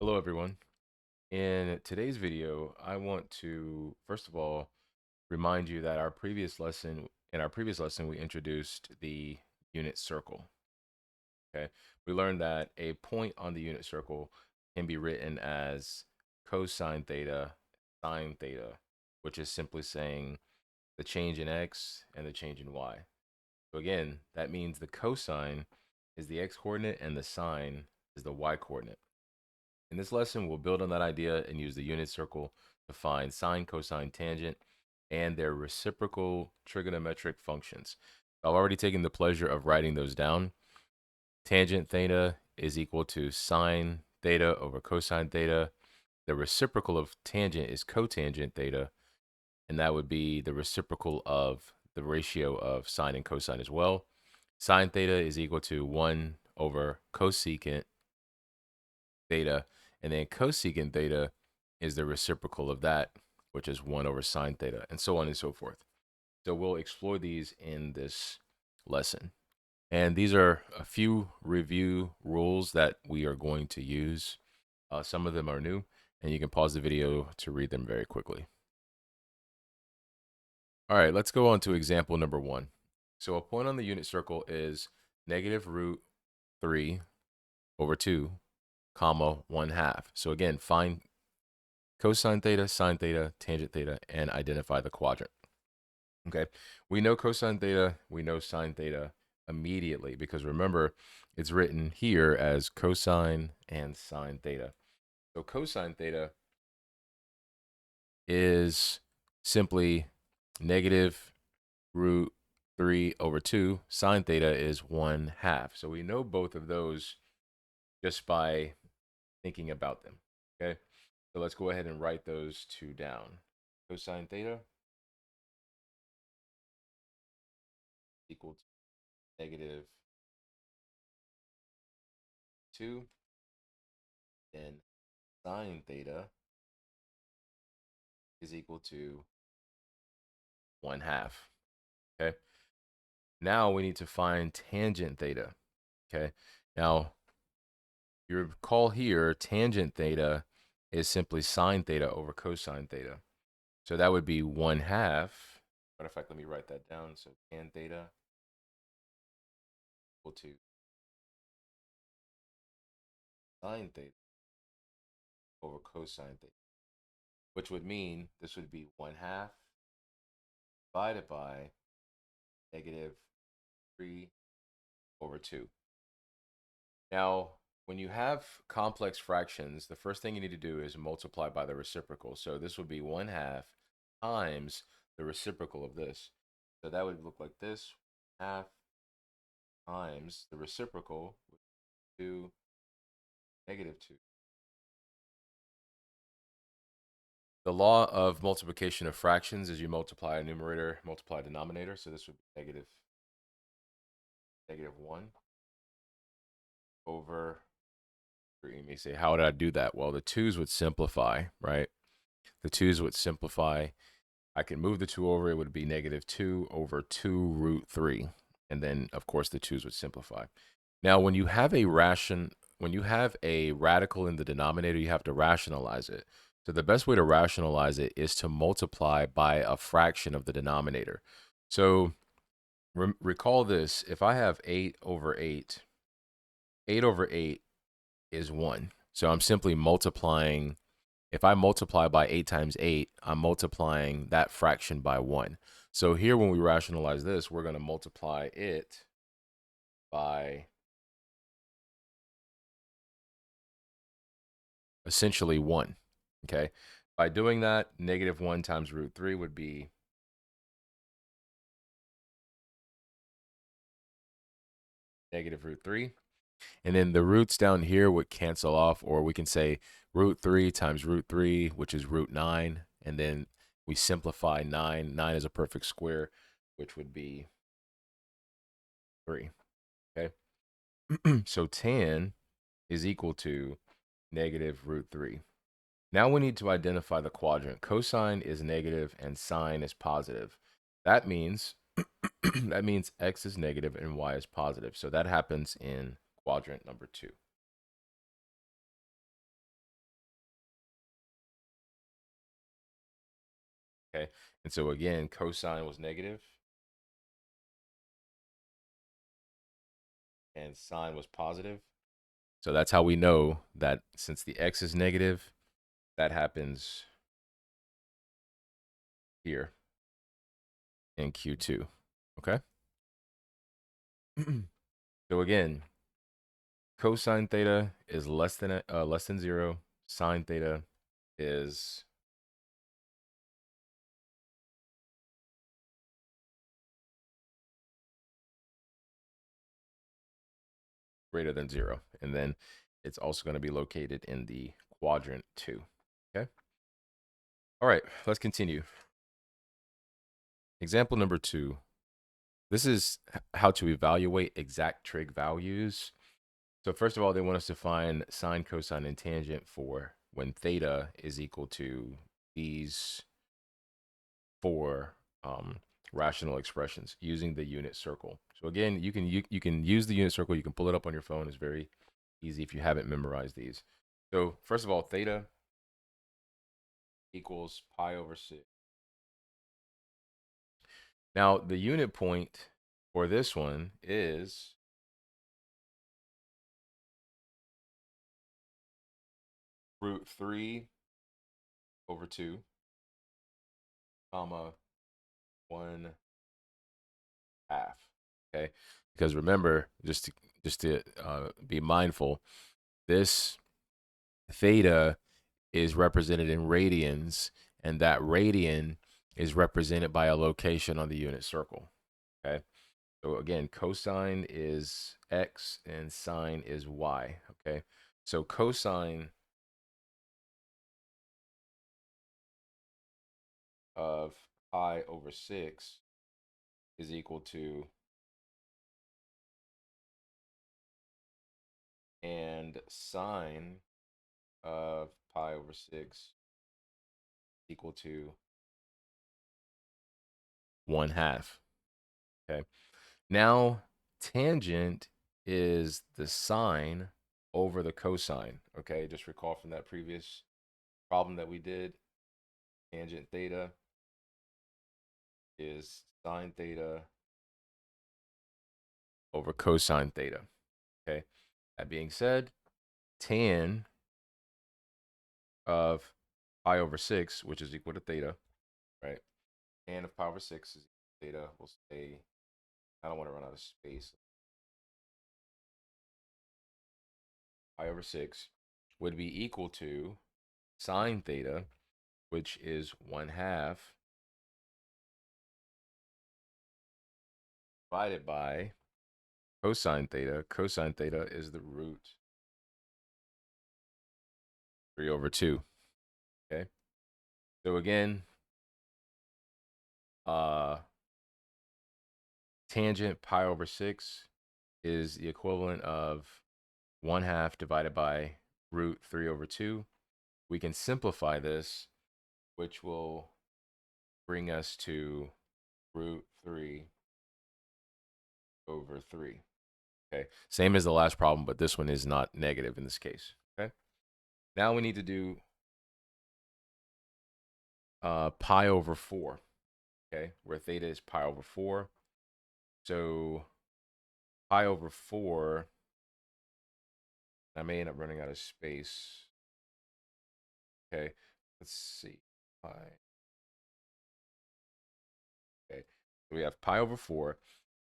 Hello, everyone. In today's video, I want to, first of all, remind you that in our previous lesson, we introduced the unit circle. Okay. We learned that a point on the unit circle can be written as cosine theta, sine theta, which is simply saying the change in x and the change in y. So again, that means the cosine is the x coordinate and the sine is the y coordinate. In this lesson, we'll build on that idea and use the unit circle to find sine, cosine, tangent, and their reciprocal trigonometric functions. I've already taken the pleasure of writing those down. Tangent theta is equal to sine theta over cosine theta. The reciprocal of tangent is cotangent theta, and that would be the reciprocal of the ratio of sine and cosine as well. Sine theta is equal to 1 over cosecant theta, and then cosecant theta is the reciprocal of that, which is 1 over sine theta, and so on and so forth. So we'll explore these in this lesson. And these are a few review rules that we are going to use. Some of them are new, and you can pause the video to read them very quickly. All right, let's go on to example number 1. So a point on the unit circle is negative root 3 over 2, comma, 1/2. So again, find cosine theta, sine theta, tangent theta, and identify the quadrant. Okay, we know cosine theta, we know sine theta immediately because remember, it's written here as cosine and sine theta. So cosine theta is simply negative root 3 over 2. Sine theta is 1/2. So we know both of those just by thinking about them. Okay, so let's go ahead and write those two down. Cosine theta equal to negative 2, then sine theta is equal to 1/2. Okay, now we need to find tangent theta. Okay, now you recall here, tangent theta is simply sine theta over cosine theta. So that would be 1/2. Matter of fact, let me write that down. So tan theta equal to sine theta over cosine theta, which would mean this would be 1/2 divided by negative 3 over 2. Now, when you have complex fractions, the first thing you need to do is multiply by the reciprocal. So this would be 1/2 times the reciprocal of this. So that would look like this, half times the reciprocal, 2, negative 2. The law of multiplication of fractions is you multiply a numerator, multiply a denominator. So this would be negative 1 over 3. You may say, how did I do that? Well, the 2's would simplify, right? The 2's would simplify. I can move the 2 over. It would be negative 2 over 2 root 3. And then, of course, the 2's would simplify. Now, when you have a radical in the denominator, you have to rationalize it. So the best way to rationalize it is to multiply by a fraction of the denominator. So recall this. If I have 8 over 8, 8 over 8 is 1. So I'm simply multiplying. If I multiply by 8 times 8, I'm multiplying that fraction by 1. So here, when we rationalize this, we're going to multiply it by essentially 1. Okay. By doing that, negative 1 times root 3 would be negative root 3. And then the roots down here would cancel off, or we can say root 3 times root 3, which is root 9. And then we simplify 9. 9 is a perfect square, which would be 3. Okay. So tan is equal to negative root 3. Now we need to identify the quadrant. Cosine is negative and sine is positive. That means that means x is negative and y is positive. So that happens in quadrant number 2. Okay. And so again, cosine was negative and sine was positive. So that's how we know that since the x is negative, that happens here in Q2. Okay. So again, cosine theta is less than 0. Sine theta is greater than 0. And then it's also going to be located in the quadrant 2. Okay. All right, let's continue. Example number 2. This is how to evaluate exact trig values. So first of all, they want us to find sine, cosine, and tangent for when theta is equal to these four rational expressions using the unit circle. So again, you can use the unit circle. You can pull it up on your phone. It's very easy if you haven't memorized these. So first of all, theta equals pi over 6. Now the unit point for this one is root 3 over 2, comma 1 half. Okay, because remember, just to be mindful, this theta is represented in radians, and that radian is represented by a location on the unit circle. Okay, so again, cosine is x and sine is y. Okay, so cosine of pi over 6 is equal to, and sine of pi over 6 equal to 1 half. Okay. Now, tangent is the sine over the cosine. Okay. Just recall from that previous problem that we did, tangent theta is sine theta over cosine theta. Okay. That being said, tan of pi over 6, which is equal to theta, right? Tan of pi over 6 is theta. We'll say, I don't want to run out of space. Pi over 6 would be equal to sine theta, which is 1 half, divided by cosine theta. Cosine theta is the root 3 over 2. Okay. So again, uh, tangent pi over 6 is the equivalent of 1 half divided by root 3 over 2. We can simplify this, which will bring us to root 3 over 3. Okay. Same as the last problem, but this one is not negative in this case. Okay. Now we need to do pi over 4. Okay. Where theta is pi over 4. So pi over 4, I may end up running out of space. Okay. Let's see. Pi. Okay. So we have pi over 4.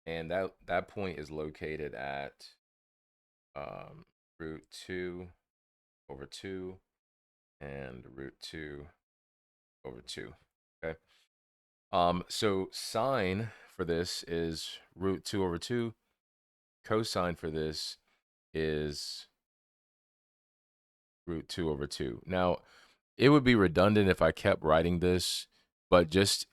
And that point is located at root 2 over 2 and root 2 over 2. Okay. So sine for this is root 2 over 2. Cosine for this is root 2 over 2. Now, it would be redundant if I kept writing this, but just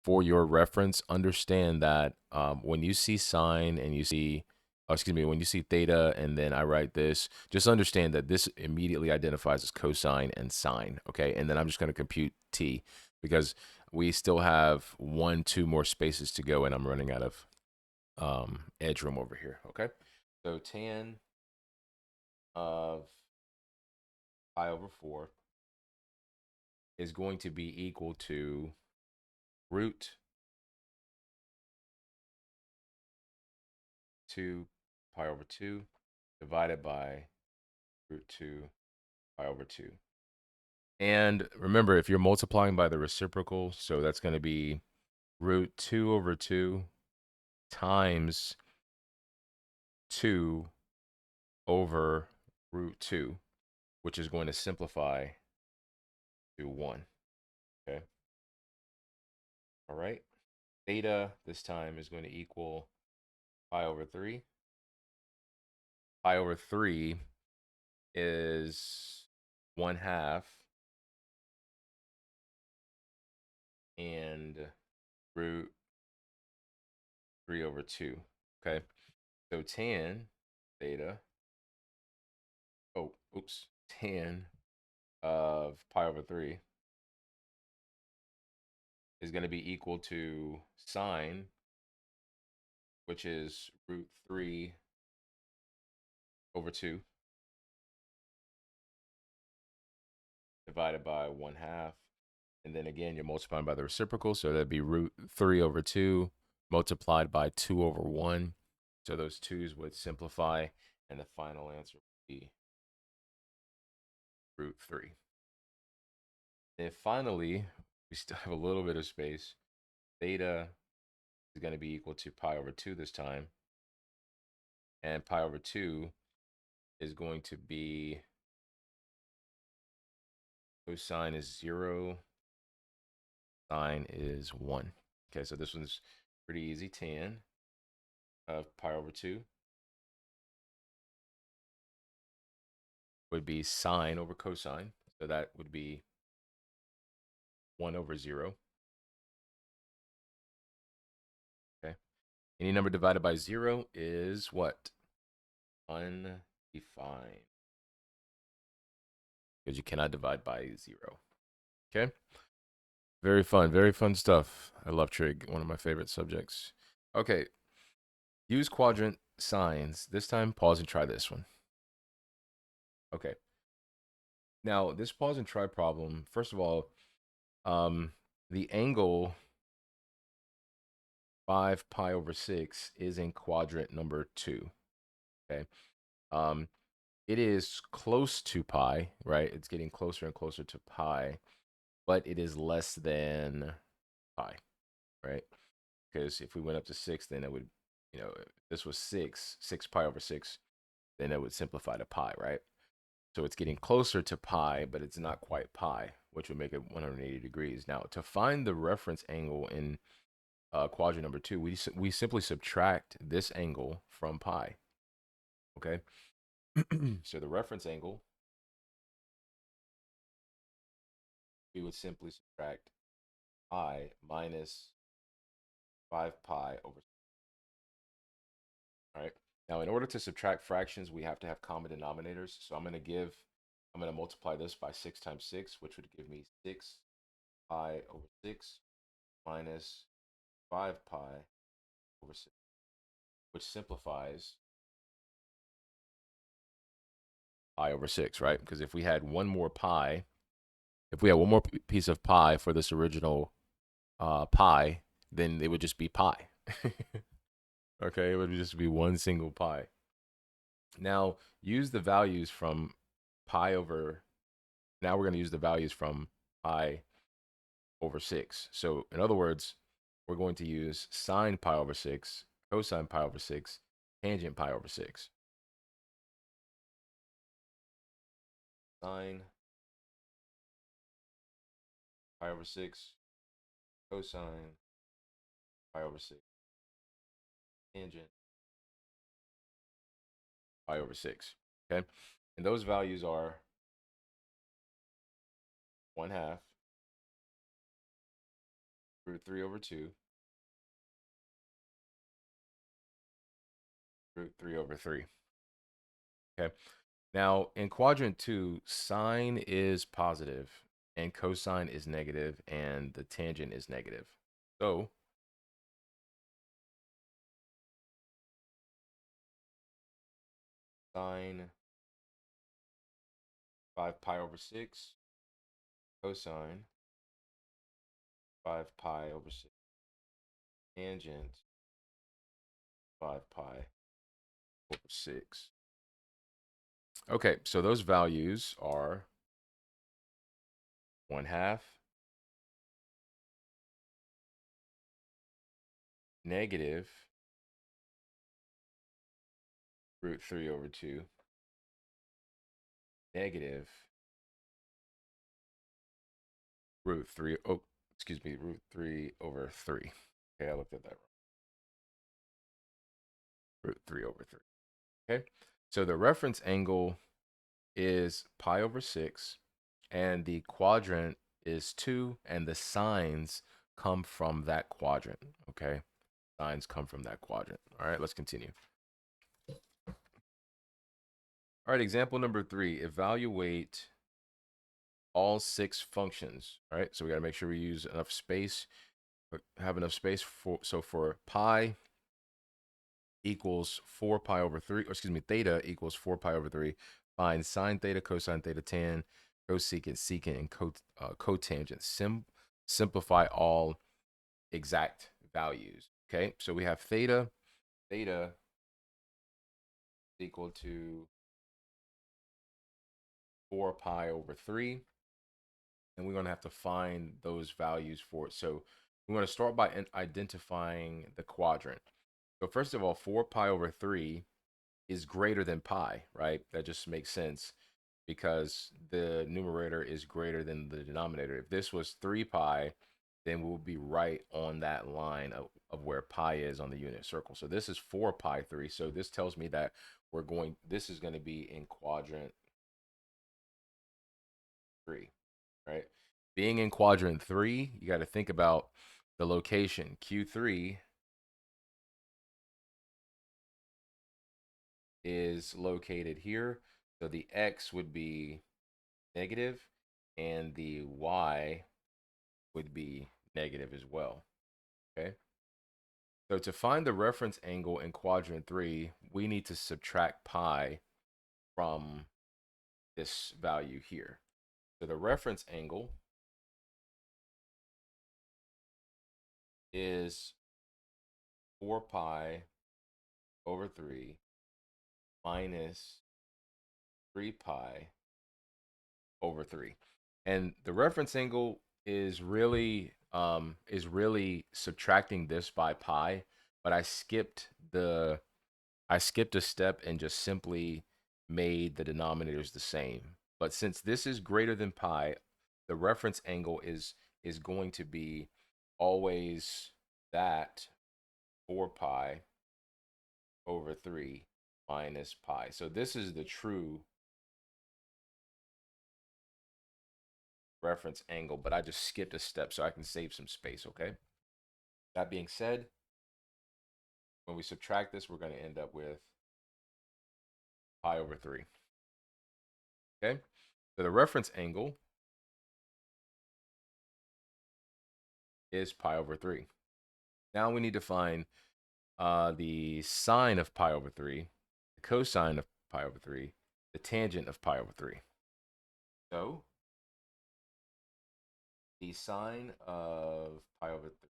for your reference, understand that when you see sine and you see, when you see theta and then I write this, just understand that this immediately identifies as cosine and sine, okay? And then I'm just going to compute t because we still have 2 more spaces to go and I'm running out of edge room over here, okay? So tan of pi over 4 is going to be equal to root 2 pi over 2 divided by root 2 pi over 2. And remember, if you're multiplying by the reciprocal, so that's going to be root 2 over 2 times 2 over root 2, which is going to simplify to 1. Okay. All right. Theta this time is going to equal pi over 3. Pi over 3 is 1/2 and root 3 over 2. Okay. So tan theta, tan of pi over 3 is going to be equal to sine, which is root 3 over 2 divided by 1/2. And then again, you're multiplying by the reciprocal. So that'd be root 3 over 2 multiplied by 2 over 1. So those 2's would simplify. And the final answer would be root 3. And finally, we still have a little bit of space. Theta is going to be equal to pi over 2 this time. And pi over 2 is going to be, cosine is 0, sine is 1. Okay, so this one's pretty easy. Tan of pi over 2 would be sine over cosine. So that would be 1 over 0. Okay. Any number divided by 0 is what? Undefined. Because you cannot divide by 0. Okay. Very fun stuff. I love trig, one of my favorite subjects. Okay. Use quadrant signs. This time, pause and try this one. Okay. Now, this pause and try problem, first of all, the angle 5 pi over 6 is in quadrant number 2. Okay. It is close to pi, right? It's getting closer and closer to pi, but it is less than pi, right? Because if we went up to 6, then it would, if this was 6 pi over 6, then it would simplify to pi, right? So it's getting closer to pi, but it's not quite pi, which would make it 180 degrees. Now, to find the reference angle in quadrant number 2, we simply subtract this angle from pi, okay? So the reference angle, we would simply subtract pi minus 5 pi over. All right. Now, in order to subtract fractions, we have to have common denominators. So I'm going to multiply this by 6 times 6, which would give me 6 pi over 6 minus 5 pi over 6, which simplifies pi over 6, right? Because if we had one more piece of pi for this original pi, then it would just be pi. Okay, it would just be one single pi. Now, use the values from pi over, now we're going to use the values from pi over 6. So, in other words, we're going to use sine pi over 6, cosine pi over 6, tangent pi over 6. Sine pi over 6, cosine pi over 6, tangent pi over 6. Okay, and those values are 1/2 root 3 over 2, root 3 over 3. Okay, now in quadrant 2, sine is positive and cosine is negative and the tangent is negative. So sine 5 pi over 6, cosine 5 pi over 6 tangent 5 pi over 6. Okay, so those values are 1/2, negative √3 over 2, negative √3, oh, excuse me, √3 over 3. Okay, I looked at that wrong. √3 over 3. Okay, so the reference angle is pi over 6, and the quadrant is 2, and the signs come from that quadrant. Okay, signs come from that quadrant. All right, let's continue. All right, example number 3, evaluate all 6 functions. All right, so we got to make sure we use enough space, have enough space for, so for pi equals 4 pi over 3, or excuse me, theta equals 4 pi over 3, find sine theta, cosine theta, tan, cosecant, secant, and cotangent. Simplify all exact values. Okay, so we have theta is equal to 4 pi over 3, and we're going to have to find those values for it. So we're going to start by identifying the quadrant. So first of all, 4 pi over 3 is greater than pi, right? That just makes sense because the numerator is greater than the denominator. If this was 3 pi, then we'll be right on that line of where pi is on the unit circle. So this is 4 pi 3. So this tells me that this is going to be in quadrant 3, right? Being in quadrant 3, you got to think about the location. Q3 is located here. So the X would be negative and the Y would be negative as well. Okay. So to find the reference angle in quadrant 3, we need to subtract pi from this value here. So the reference angle is 4 pi over 3 minus 3 pi over 3. And the reference angle is really subtracting this by pi, but I skipped a step and just simply made the denominators the same. But since this is greater than pi, the reference angle is going to be always that 4 pi over 3 minus pi. So this is the true reference angle, but I just skipped a step so I can save some space, okay? That being said, when we subtract this, we're going to end up with pi over 3, okay? So the reference angle is pi over 3. Now we need to find the sine of pi over 3, the cosine of pi over 3, the tangent of pi over 3. So the sine of pi over 3,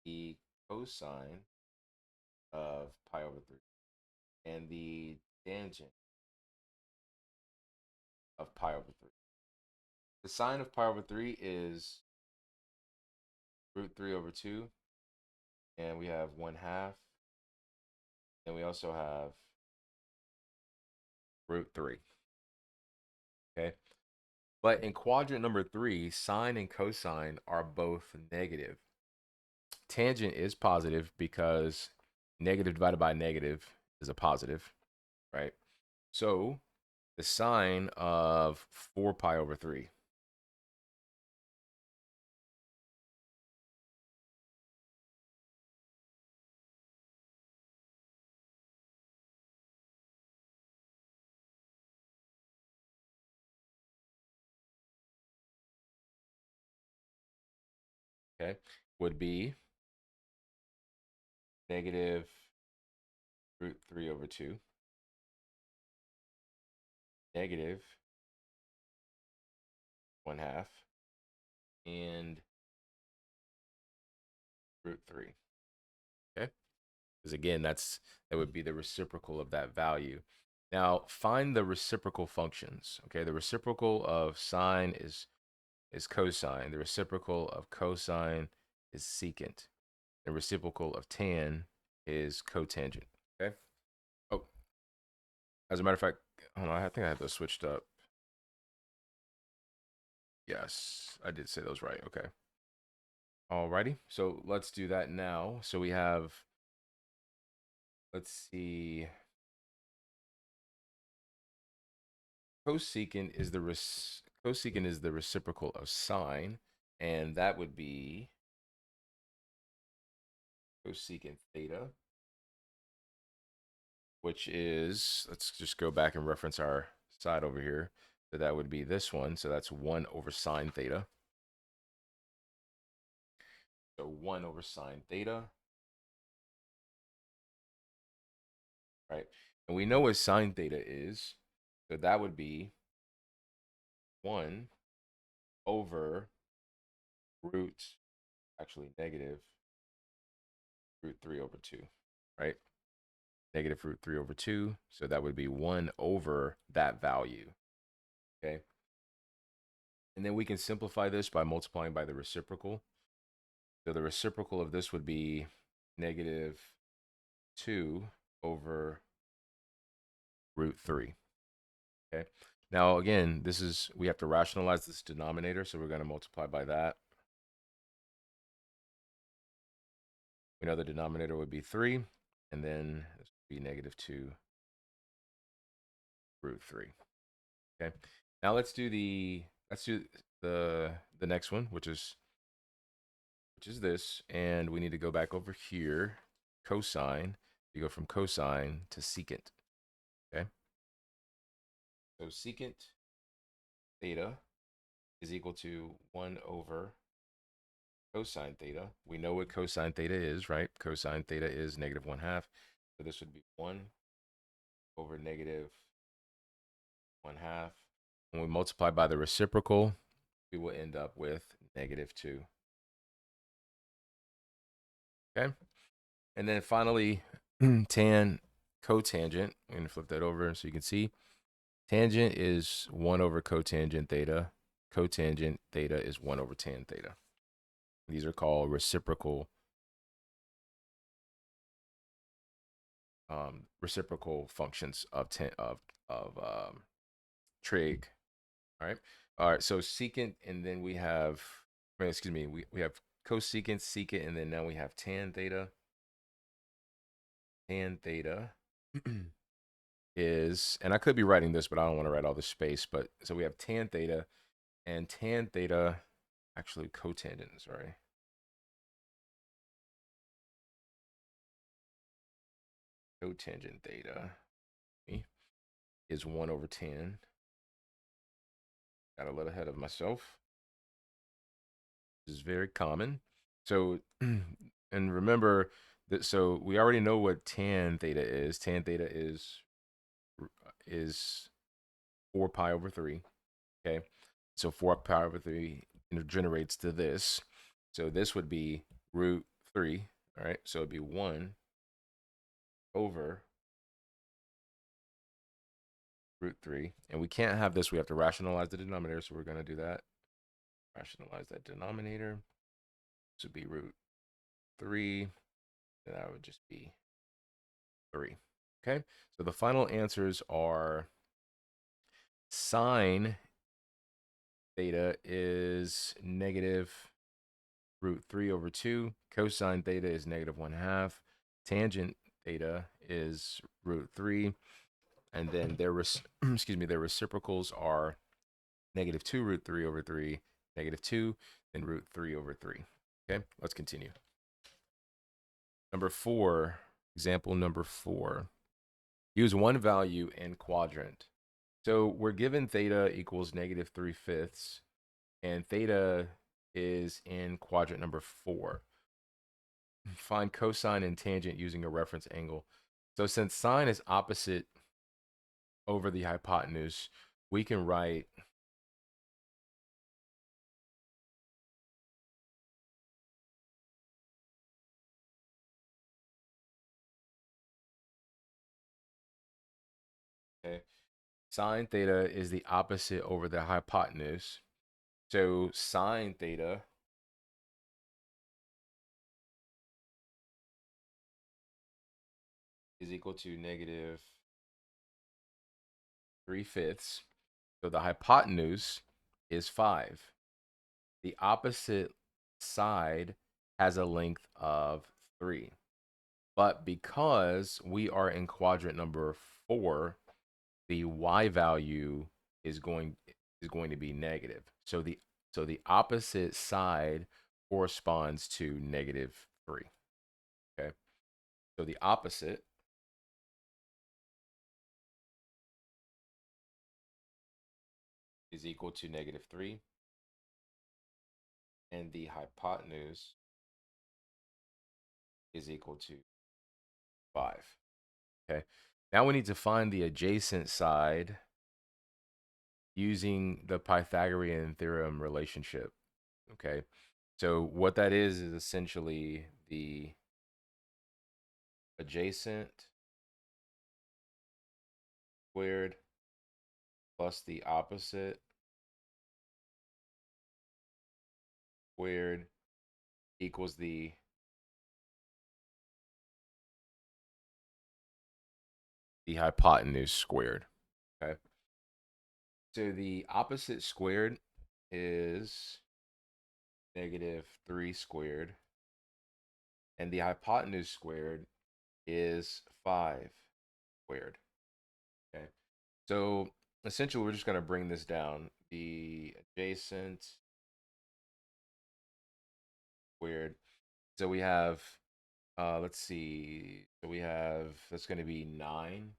the cosine of pi over 3, and the tangent of pi over 3. The sine of pi over 3 is √3 over 2, and we have 1/2, and we also have √3, okay? But in quadrant number 3, sine and cosine are both negative. Tangent is positive because negative divided by negative is a positive, right? So the sine of 4 pi over 3. Okay, would be negative √3 over 2, negative 1/2, and root 3. Okay? Because again, that would be the reciprocal of that value. Now, find the reciprocal functions. Okay, the reciprocal of sine is cosine. The reciprocal of cosine is secant. The reciprocal of tan is cotangent. Okay. Oh, as a matter of fact, hold on, I think I have those switched up. Yes, I did say those right. Okay. Alrighty. So let's do that now. So we have, let's see, cosecant is the reciprocal of sine, and that would be cosecant theta, which is, let's just go back and reference our side over here. So that would be this one. So that's 1 over sine theta. So 1 over sine theta, right? And we know what sine theta is. So that would be 1 over root, actually negative root 3 over 2, right? Negative root 3 over 2. So that would be 1 over that value, okay? And then we can simplify this by multiplying by the reciprocal. So the reciprocal of this would be negative 2 over root 3, okay? Now, again, we have to rationalize this denominator, so we're going to multiply by that. We know the denominator would be 3, and then this would be negative 2 root 3. Okay. Now let's do the next one, which is this, and we need to go back over here. Cosine. You go from cosine to secant. Okay. So secant theta is equal to 1 over cosine theta. We know what cosine theta is, right? Cosine theta is negative 1/2. So this would be 1 over negative 1/2. When we multiply by the reciprocal, we will end up with negative 2. Okay. And then finally, tan cotangent. I'm going to flip that over so you can see. Tangent is 1 over cotangent theta. Cotangent theta is 1 over tan theta. These are called reciprocal functions of trig. All right. All right. So secant, and then we have, excuse me, we have cosecant, secant, and then now we have tan theta. Tan theta is, and I could be writing this, but I don't want to write all the space. But so we have tan theta, and tan theta, actually cotangent, sorry. Cotangent theta is 1 over tan. Got a little ahead of myself. This is very common. So, and remember that, so we already know what tan theta is. Tan theta is 4 pi over 3. Okay. So 4 pi over 3 generates to this. So this would be root 3. All right. So it'd be 1 over root 3. And we can't have this. We have to rationalize the denominator. So we're going to do that. Rationalize that denominator. This would be root 3. And that would just be 3. Okay. So the final answers are sine theta is negative root 3 over 2. Cosine theta is negative 1/2. Tangent theta is root 3. And then their their reciprocals are negative 2 root 3 over 3, negative 2, and root 3 over 3. Okay, let's continue. Number 4, example number 4. Use one value in quadrant. So we're given theta equals negative 3/5, and theta is in quadrant number 4. Find cosine and tangent using a reference angle. So since sine is opposite over the hypotenuse, we can write Sine theta is the opposite over the hypotenuse. So sine theta is equal to negative 3/5. So the hypotenuse is 5. The opposite side has a length of 3. But because we are in quadrant number 4, the y value is going to be negative. So the opposite side corresponds to negative 3. Okay. So the opposite is equal to negative 3, and the hypotenuse is equal to 5. Okay. Now we need to find the adjacent side using the Pythagorean theorem relationship. Okay. So what that is essentially the adjacent squared plus the opposite squared equals the hypotenuse squared. Okay. So the opposite squared is negative 3 squared, and the hypotenuse squared is 5 squared. Okay. So essentially, we're just going to bring this down. The adjacent squared. So we have, let's see. So we have, that's going to be 9,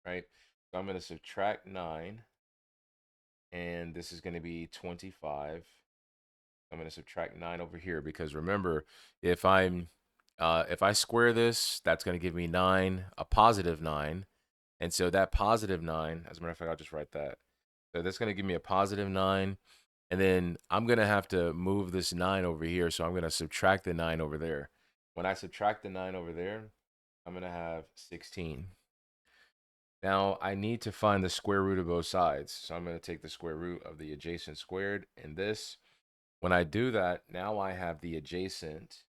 right? So I'm going to subtract 9, and this is going to be 25. I'm going to subtract 9 over here because remember, if I square this, that's going to give me 9, a positive 9. And so that positive 9, as a matter of fact, I'll just write that. So that's going to give me a positive 9. And then I'm going to have to move this 9 over here. So I'm going to subtract the 9 over there. When I subtract the 9 over there, I'm going to have 16. Now I need to find the square root of both sides. So I'm going to take the square root of the adjacent squared and this. When I do that, now I have the adjacent.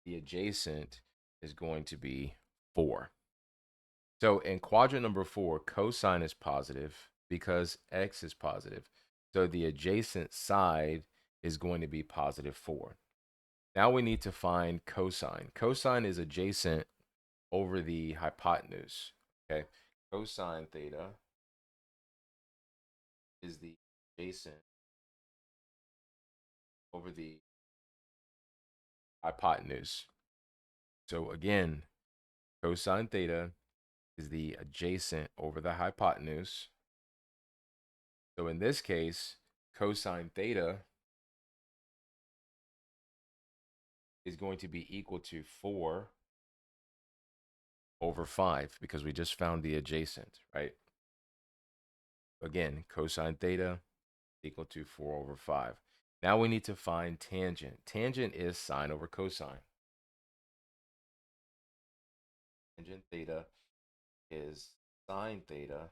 The adjacent is going to be 4. So in quadrant number 4, cosine is positive because x is positive. So the adjacent side is going to be positive 4. Now we need to find cosine. Cosine is adjacent over the hypotenuse. Okay. Cosine theta is the adjacent over the hypotenuse. So again, cosine theta is the adjacent over the hypotenuse. So in this case, cosine theta is going to be equal to 4 over 5 because we just found the adjacent, right? Again, cosine theta equal to 4 over 5. Now we need to find tangent. Tangent is sine over cosine. Tangent theta is sine theta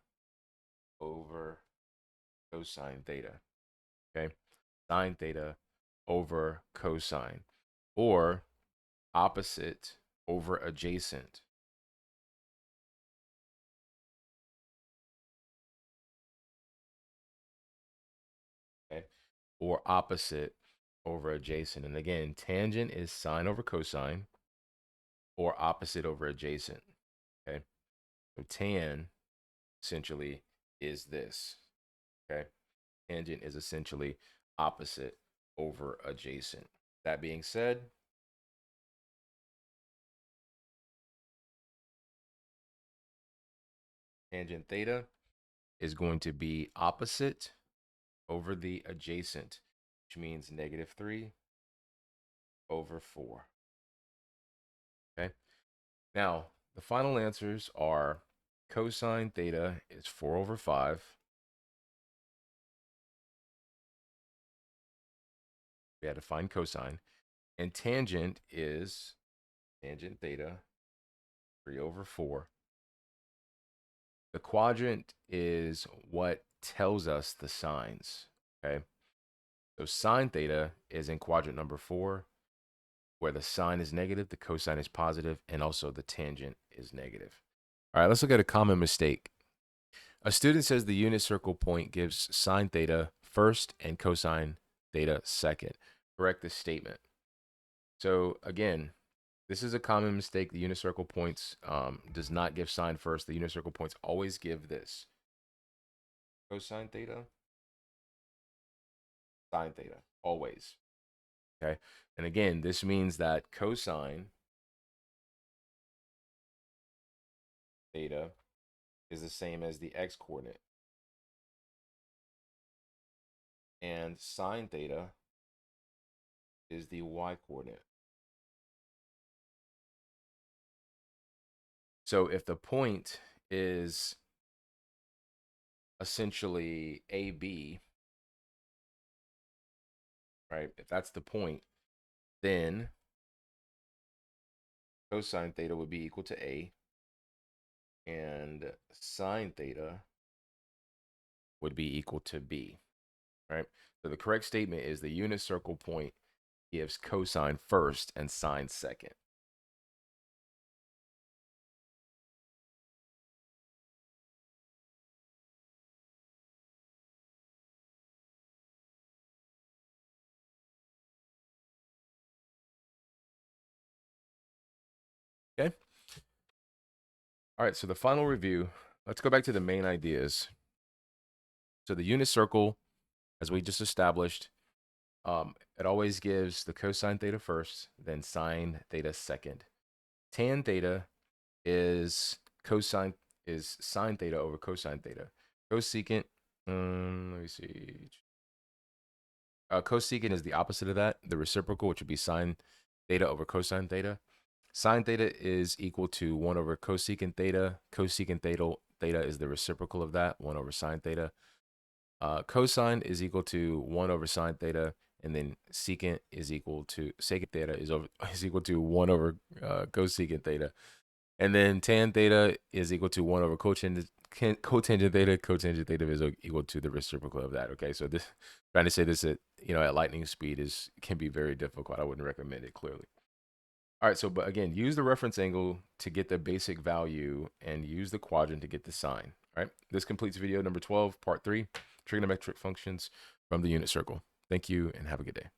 over cosine theta. Okay? Sine theta over cosine, or opposite over adjacent. Okay? Or opposite over adjacent. And again, tangent is sine over cosine or opposite over adjacent. Okay. So tan essentially is this. Okay. Tangent is essentially opposite over adjacent. That being said, tangent theta is going to be opposite over the adjacent, which means negative 3 over 4. Okay. Now, the final answers are cosine theta is 4 over 5. We had to find cosine. And tangent is tangent theta 3 over 4. The quadrant is what tells us the signs, okay? So sine theta is in quadrant number 4, where the sine is negative, the cosine is positive, and also the tangent is negative. All right, let's look at a common mistake. A student says the unit circle point gives sine theta first and cosine theta second. Correct this statement. So again, this is a common mistake. The unit circle points does not give sine first. The unit circle points always give this. Cosine theta, sine theta, always. Okay. And again, this means that cosine theta is the same as the x coordinate. And sine theta is the y coordinate. So if the point is essentially AB, right? If that's the point, then cosine theta would be equal to A, and sine theta would be equal to B, right? So the correct statement is the unit circle point gives cosine first and sine second. Okay. All right, so the final review, let's go back to the main ideas. So the unit circle, as we just established, it always gives the cosine theta first, then sine theta second. Tan theta is sine theta over cosine theta. Cosecant, let me see. Cosecant is the opposite of that, the reciprocal, which would be sine theta over cosine theta. Sine theta is equal to 1 over cosecant theta. Cosecant theta is the reciprocal of that, 1 over sine theta. Cosine is equal to 1 over sine theta, and then secant is equal to secant theta is equal to 1 over cosecant theta. And then tan theta is equal to 1 over cotangent theta. Cotangent theta is equal to the reciprocal of that. Okay, so this trying to say this at lightning speed can be very difficult. I wouldn't recommend it clearly. All right, so but again, use the reference angle to get the basic value and use the quadrant to get the sign. All right, this completes video number 12, part 3, trigonometric functions from the unit circle. Thank you and have a good day.